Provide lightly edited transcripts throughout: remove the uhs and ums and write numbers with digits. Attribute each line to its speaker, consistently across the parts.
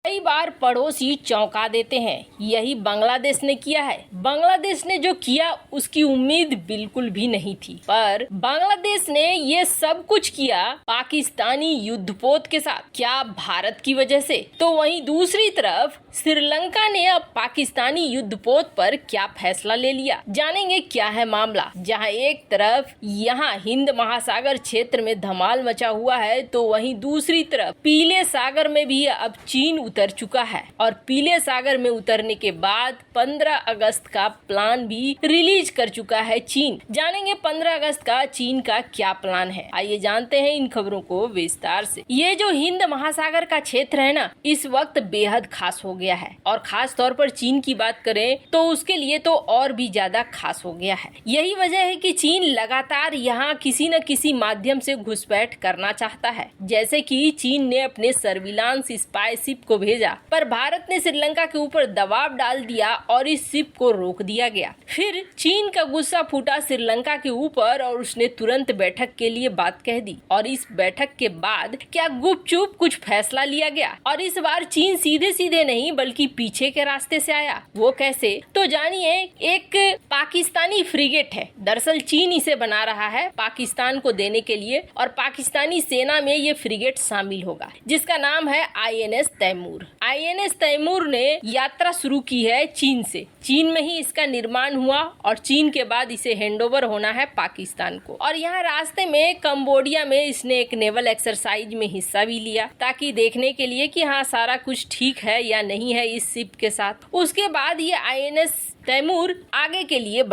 Speaker 1: कई बार पड़ोसी चौंका देते हैं, यही बांग्लादेश ने किया है। बांग्लादेश ने जो किया उसकी उम्मीद बिल्कुल भी नहीं थी, पर बांग्लादेश ने ये सब कुछ किया पाकिस्तानी युद्धपोत के साथ। क्या भारत की वजह से? तो वहीं दूसरी तरफ श्रीलंका ने अब पाकिस्तानी युद्धपोत पर क्या फैसला ले लिया, जानेंगे क्या है मामला। जहां एक तरफ यहाँ हिंद महासागर क्षेत्र में धमाल मचा हुआ है, तो वहीं दूसरी तरफ पीले सागर में भी अब चीन उतर चुका है और पीले सागर में उतरने के बाद 15 अगस्त का प्लान भी रिलीज कर चुका है चीन। जानेंगे 15 अगस्त का चीन का क्या प्लान है, आइए जानते हैं इन खबरों को विस्तार से। ये जो हिंद महासागर का क्षेत्र है ना, इस वक्त बेहद खास हो गया है और खास तौर पर चीन की बात करें तो उसके लिए तो और भी ज्यादा खास हो गया है। यही वजह है कि चीन लगातार यहाँ किसी न किसी माध्यम से घुसपैठ करना चाहता है। जैसे कि चीन ने अपने सर्विलांस स्पाई शिप को भेजा, पर भारत ने श्रीलंका के ऊपर दबाव डाल दिया और इस शिप को रोक दिया गया। फिर चीन का गुस्सा फूटा श्रीलंका के ऊपर और उसने तुरंत बैठक के लिए बात कह दी और इस बैठक के बाद क्या गुपचुप कुछ फैसला लिया गया और इस बार चीन सीधे सीधे नहीं बल्कि पीछे के रास्ते से आया। वो कैसे? तो जानिए, एक पाकिस्तानी फ्रिगेट है, दरअसल चीन इसे बना रहा है पाकिस्तान को देने के लिए और पाकिस्तानी सेना में ये फ्रिगेट शामिल होगा, जिसका नाम है INS तैमूर। INS तैमूर ने यात्रा शुरू की है चीन से। चीन में ही इसका निर्माण हुआ और चीन के बाद इसे हैंडओवर होना है पाकिस्तान को। और यहाँ रास्ते में कंबोडिया में इसने एक नेवल एक्सरसाइज में हिस्सा भी लिया, ताकि देखने के लिए कि हाँ सारा कुछ ठीक है या नहीं है इस शिप के साथ। उसके बाद ये INS तैमूर आगे के लिए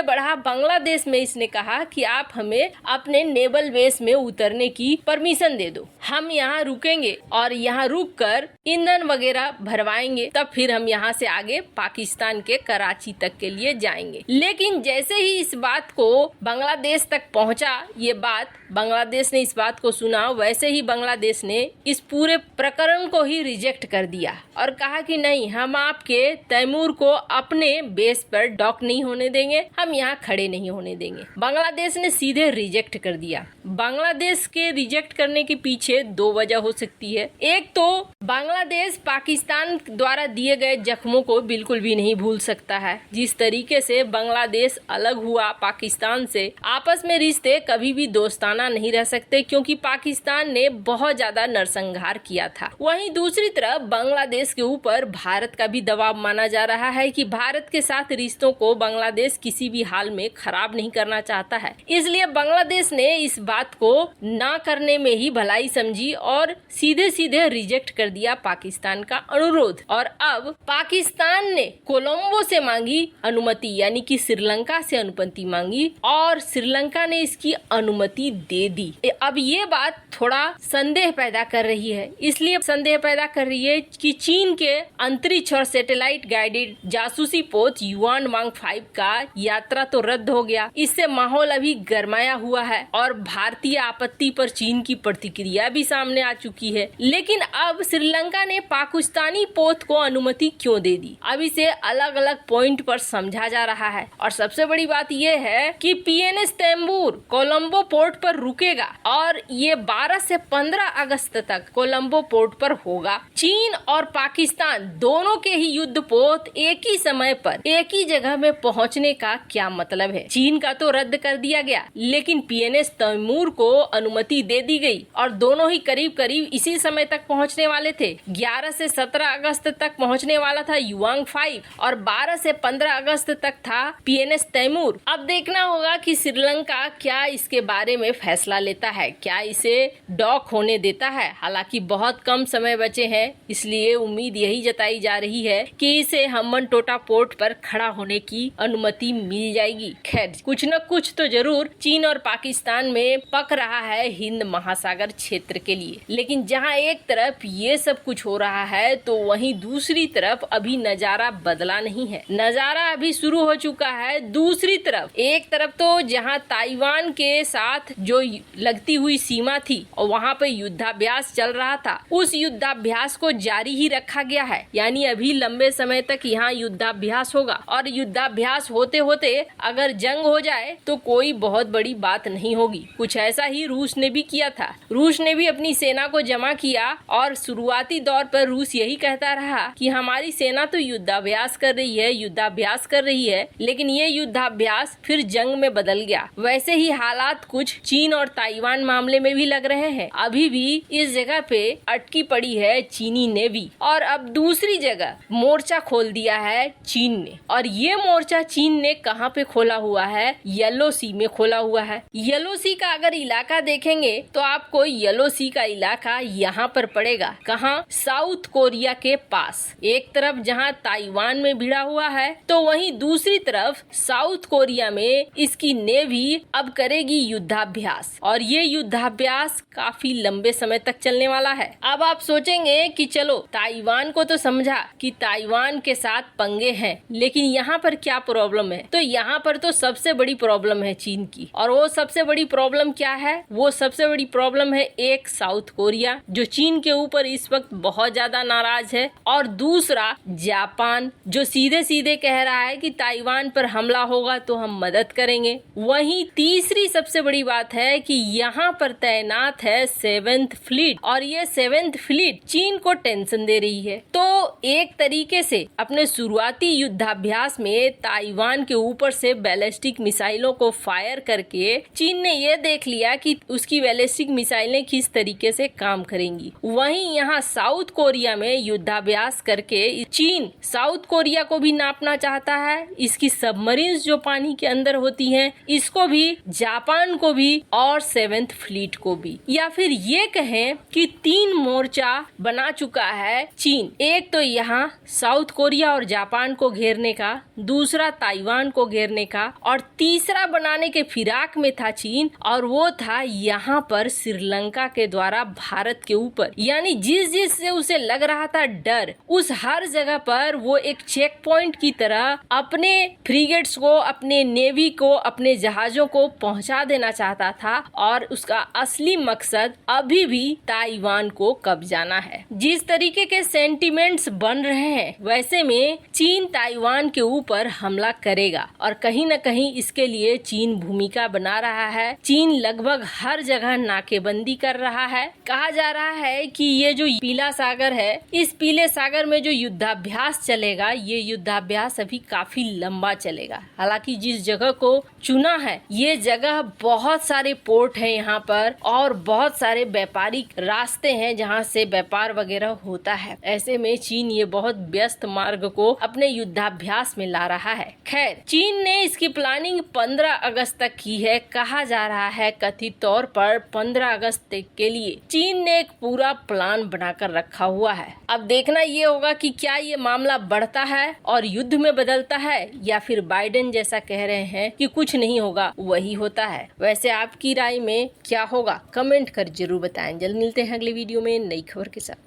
Speaker 1: बढ़ा। बांग्लादेश में इसने कहा कि आप हमें अपने नेवल बेस में उतरने की परमिशन दे दो, हम यहाँ रुकेंगे और यहाँ रुककर ईंधन वगैरह भरवाएंगे, तब फिर हम यहाँ से आगे पाकिस्तान के कराची तक के लिए जाएंगे। लेकिन जैसे ही इस बात को बांग्लादेश तक पहुँचा, ये बात बांग्लादेश ने इस बात को सुना, वैसे ही बांग्लादेश ने इस पूरे प्रकरण को ही रिजेक्ट कर दिया और कहा कि नहीं, हम आपके तैमूर को अपने बेस पर डॉक नहीं होने देंगे, हम यहाँ खड़े नहीं होने देंगे। बांग्लादेश ने सीधे रिजेक्ट कर दिया। बांग्लादेश के रिजेक्ट करने के पीछे दो वजह हो सकती है। एक तो बांग्लादेश पाकिस्तान द्वारा दिए गए जख्मों को बिल्कुल भी नहीं भूल सकता है। जिस तरीके से बांग्लादेश अलग हुआ पाकिस्तान से, आपस में रिश्ते कभी भी दोस्ताना नहीं रह सकते, क्योंकि पाकिस्तान ने बहुत ज्यादा नरसंहार किया था। वहीं दूसरी तरफ बांग्लादेश के ऊपर भारत का भी दबाव माना जा रहा है कि भारत के साथ रिश्तों को बांग्लादेश किसी भी हाल में खराब नहीं करना चाहता है। इसलिए बांग्लादेश ने इस बात को ना करने में ही भलाई समझी और सीधे सीधे रिजेक्ट कर दिया पाकिस्तान का अनुरोध। और अब पाकिस्तान ने कोलंबो से मांगी अनुमति, यानी कि श्रीलंका से अनुमति मांगी और श्रीलंका ने इसकी अनुमति दे दी। अब ये बात थोड़ा संदेह पैदा कर रही है, इसलिए संदेह पैदा कर रही है कि चीन के अंतरिक्ष और सैटेलाइट गाइडेड जासूसी पोत युआन वांग 5 का यात्रा तो रद्द हो गया। इससे माहौल अभी गरमाया हुआ है और भारतीय आपत्ति पर चीन की प्रतिक्रिया भी सामने आ चुकी है। लेकिन अब श्रीलंका ने पाकिस्तानी पोत को अनुमति क्यों दे दी, अब इसे अलग अलग पॉइंट पर समझा जा रहा है। और सबसे बड़ी बात यह है कि PNS तैमूर कोलंबो पोर्ट पर रुकेगा और ये 12 से 15 अगस्त तक कोलंबो पोर्ट पर होगा। चीन और पाकिस्तान दोनों के ही युद्धपोत एक ही समय पर एक ही जगह में पहुंचने का क्या मतलब है? चीन का तो रद्द कर दिया गया, लेकिन PNS तैमूर को अनुमति दे दी गई और दोनों ही करीब करीब इसी समय तक पहुंचने वाले थे। 11 से 17 अगस्त तक पहुंचने वाला था युआंग 5 और 12 से 15 अगस्त तक था PNS तैमूर। अब देखना होगा कि श्रीलंका क्या इसके बारे में फैसला लेता है, क्या इसे डॉक होने देता है। हालांकि बहुत कम समय बचे हैं, इसलिए उम्मीद यही जताई जा रही है कि इसे हम्बनटोटा पोर्ट पर खड़ा होने की अनुमति मिल जाएगी। खैर, कुछ न कुछ तो जरूर चीन और पाकिस्तान में पक रहा है हिंद महासागर क्षेत्र के लिए। लेकिन जहां एक तरफ ये सब कुछ हो रहा है, तो वहीं दूसरी तरफ अभी नजारा बदला नहीं है। नजारा अभी शुरू हो चुका है। दूसरी तरफ, एक तरफ तो जहां ताइवान के साथ जो लगती हुई सीमा थी और वहां पे युद्धाभ्यास चल रहा था, उस युद्धाभ्यास को जारी ही रखा गया है। यानी अभी लंबे समय तक यहाँ युद्धाभ्यास होगा और युद्धाभ्यास होते होते अगर जंग हो जाए तो कोई बहुत बड़ी बात नहीं होगी। कुछ ऐसा ही रूस ने भी किया था। रूस ने भी अपनी सेना को जमा किया और शुरुआती दौर पर रूस यही कहता रहा कि हमारी सेना तो युद्धाभ्यास कर रही है, युद्धाभ्यास कर रही है, लेकिन ये युद्धाभ्यास फिर जंग में बदल गया। वैसे ही हालात कुछ चीन और ताइवान मामले में भी लग रहे हैं। अभी भी इस जगह पे अटकी पड़ी है चीनी नेवी और अब दूसरी जगह मोर्चा खोल दिया है चीन ने। और ये मोर्चा चीन ने कहाँ पे खोला हुआ है? येलो सी में खोला हुआ है। येलो सी का अगर इलाका देखेंगे तो आपको येलो सी का इलाका यहाँ पर पड़ेगा। कहाँ? साउथ कोरिया के पास। एक तरफ जहाँ ताइवान में भिड़ा हुआ है तो वहीं दूसरी तरफ साउथ कोरिया में इसकी नेवी अब करेगी युद्धाभ्यास और ये युद्धाभ्यास काफी लंबे समय तक चलने वाला है। अब आप सोचेंगे कि चलो ताइवान को तो समझा कि ताइवान के साथ पंगे हैं, लेकिन यहाँ पर क्या प्रॉब्लम है? तो यहाँ पर तो सबसे बड़ी प्रॉब्लम है चीन की। और वो सबसे बड़ी प्रॉब्लम क्या है? वो सबसे बड़ी प्रॉब्लम है एक साउथ कोरिया जो चीन के ऊपर इस वक्त बहुत ज्यादा नाराज है, और दूसरा जापान जो सीधे सीधे कह रहा है कि ताइवान पर हमला होगा तो हम मदद करेंगे। वहीं तीसरी सबसे बड़ी बात है कि यहाँ पर तैनात है 7th फ्लीट और ये 7th फ्लीट चीन को टेंशन दे रही है। तो एक तरीके से अपने शुरुआती युद्धाभ्यास में ताइवान के ऊपर से बैलिस्टिक मिसाइलों को फायर करके चीन ने ये देख लिया कि उसकी बैलिस्टिक मिसाइलें किस तरीके से काम करेंगी। वहीं यहाँ साउथ कोरिया में युद्धाभ्यास करके चीन साउथ कोरिया को भी नापना चाहता है, इसकी सबमरीन्स जो पानी के अंदर होती हैं इसको भी, जापान को भी और 7th फ्लीट को भी। या फिर ये कहें कि 3 मोर्चा बना चुका है चीन। एक तो यहाँ साउथ कोरिया और जापान को घेरने का, दूसरा ताइवान को घेरने का, और तीसरा बनाने के फिराक में था चीन, और वो था यहाँ पर श्रीलंका के द्वारा भारत के ऊपर। यानी जिस से उसे लग रहा था डर, उस हर जगह पर वो एक चेक पॉइंट की तरह अपने फ्रिगेट्स को, अपने नेवी को, अपने जहाजों को पहुंचा देना चाहता था और उसका असली मकसद अभी भी ताइवान को कब्जाना है। जिस तरीके के सेंटिमेंट्स बन रहे हैं वैसे में चीन ताइवान के ऊपर हमला करेगा और कहीं न कहीं इसके लिए चीन भूमिका बना रहा है। चीन लगभग हर जगह नाकेबंदी कर रहा है। कहा जा रहा है कि ये जो पीला सागर है, इस पीले सागर में जो युद्धाभ्यास चलेगा, ये युद्धाभ्यास अभी काफी लंबा चलेगा। हालांकि जिस जगह को चुना है, ये जगह बहुत सारे पोर्ट हैं यहाँ पर और बहुत सारे व्यापारिक रास्ते हैं जहाँ से व्यापार वगैरह होता है। ऐसे में चीन ये बहुत व्यस्त मार्ग को अपने युद्धाभ्यास में ला रहा है। खैर, चीन ने इसकी प्लानिंग 15 अगस्त तक की है। कहा जा रहा है कथित तौर पर 15 अगस्त तक के लिए चीन ने एक पूरा प्लान बनाकर रखा हुआ है। अब देखना ये होगा कि क्या ये मामला बढ़ता है और युद्ध में बदलता है, या फिर बाइडेन जैसा कह रहे हैं कि कुछ नहीं होगा वही होता है। वैसे आपकी राय में क्या होगा? कमेंट कर जरूर बताएं। जल्द मिलते हैं अगले वीडियो में नई खबर के साथ।